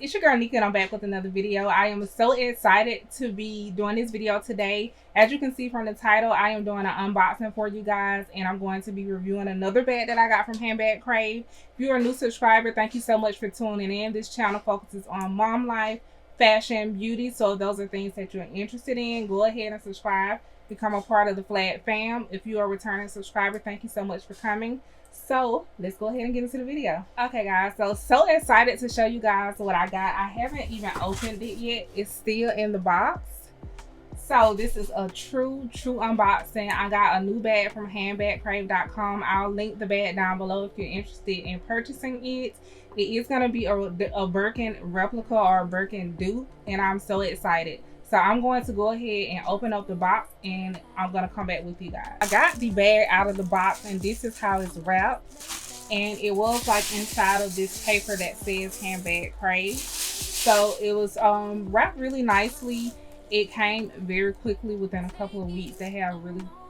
It's your girl Nika and I'm back with another video. I am so excited to be doing this video today. As you can see from the title, I am doing an unboxing for you guys, and I'm going to be reviewing another bag that I got from Handbag Crave. If you're a new subscriber, thank you so much for tuning in. This channel focuses on mom life, fashion, beauty, so if those are things that you're interested in, go ahead and subscribe. Become a part of the Flag fam. If you are a returning subscriber, thank you so much for coming. So let's go ahead and get into the video. Okay guys, so excited to show you guys what I got. I haven't even opened it yet. It's still in the box. So this is a true unboxing. I got a new bag from handbagcrave.com. I'll link the bag down below if you're interested in purchasing it. It is going to be a Birkin replica or a Birkin dupe, and I'm so excited. So I'm going to go ahead and open up the box, and I'm going to come back with you guys. I got the bag out of the box, and this is how it's wrapped. And it was like inside of this paper that says Handbag Crave. So it was wrapped really nicely. It came very quickly within a couple of weeks. They have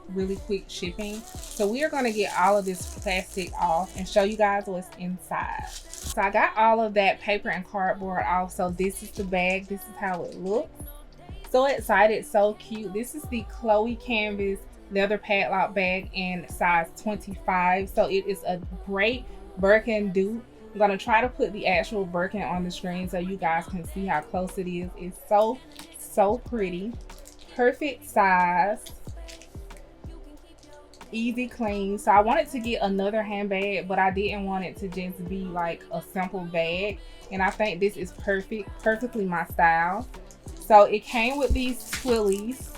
really quick shipping. So we are going to get all of this plastic off and show you guys what's inside. So I got all of that paper and cardboard off. So this is the bag. This is how it looks. So excited, so cute. This is the Chloe canvas leather padlock bag in size 25. So it is a great Birkin dupe. I'm gonna try to put the actual Birkin on the screen so you guys can see how close it is. It's so pretty, perfect size, easy clean. So I wanted to get another handbag, but I didn't want it to just be like a simple bag, and I think this is perfectly my style. So it came with these twillies,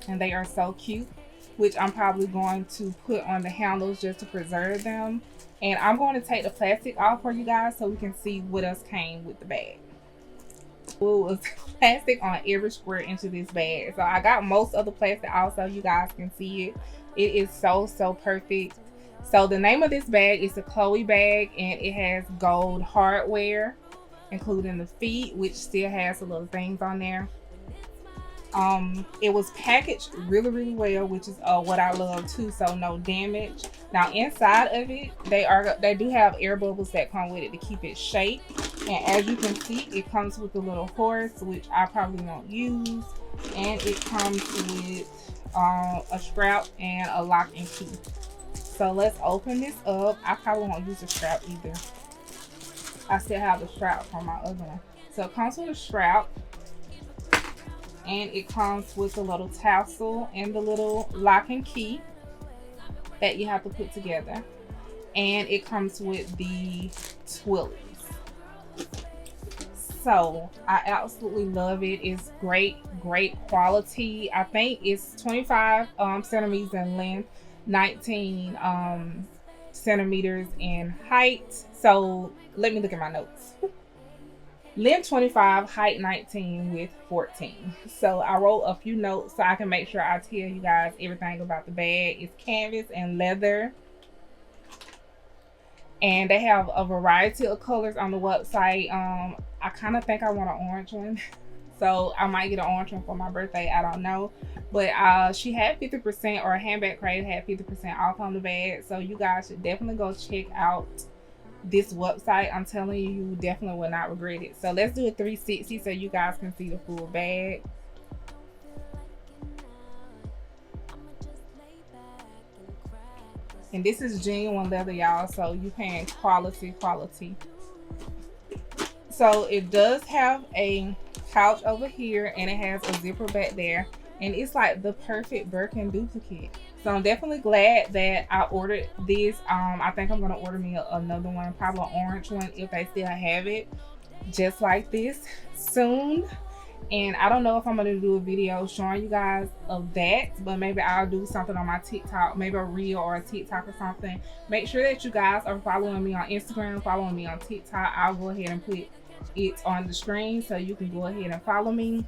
and they are so cute, which I'm probably going to put on the handles just to preserve them. And I'm going to take the plastic off for you guys so we can see what else came with the bag. It was plastic on every square inch of this bag. So I got most of the plastic off so you guys can see it. It is so perfect. So the name of this bag is the Chloe bag, and it has gold hardware, including the feet, which still has the little things on there. It was packaged really well, which is what I love too, so no damage. Now inside of it, they do have air bubbles that come with it to keep it shaped, and as you can see, it comes with a little horse, which I probably won't use, and it comes with a strap and a lock and key. So let's open this up. I probably won't use the strap either. I still have the strap from my other one. So it comes with a strap, and it comes with a little tassel and the little lock and key that you have to put together, and it comes with the twillies. So I absolutely love it. It's great quality. I think it's 25 centimeters in length, 19 centimeters in height. So let me look at my notes. Length 25, height 19, width 14. So I wrote a few notes so I can make sure I tell you guys everything about the bag. It's canvas and leather, and they have a variety of colors on the website. I kind of think I want an orange one, so I might get an orange one for my birthday. I don't know, but she had 50%, or Handbag Crave had 50% off on the bag, so you guys should definitely go check out this website. I'm telling you, you definitely will not regret it. So let's do a 360 so you guys can see the full bag. And this is genuine leather, y'all, so you paying quality. So it does have a pouch over here, and it has a zipper back there, and it's like the perfect Birkin duplicate. So I'm definitely glad that I ordered this. I think I'm gonna order me another one, probably an orange one if they still have it, just like this, soon. And I don't know if I'm gonna do a video showing you guys of that, but maybe I'll do something on my TikTok, maybe a reel or a TikTok or something. Make sure that you guys are following me on Instagram, following me on TikTok. I'll go ahead and put it on the screen so you can go ahead and follow me.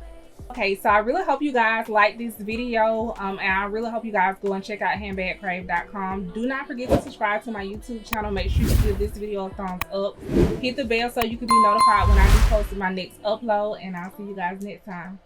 Okay, so I really hope you guys like this video, and I really hope you guys go and check out handbagcrave.com. Do not forget to subscribe to my YouTube channel. Make sure you give this video a thumbs up. Hit the bell so you can be notified when I do post my next upload, and I'll see you guys next time.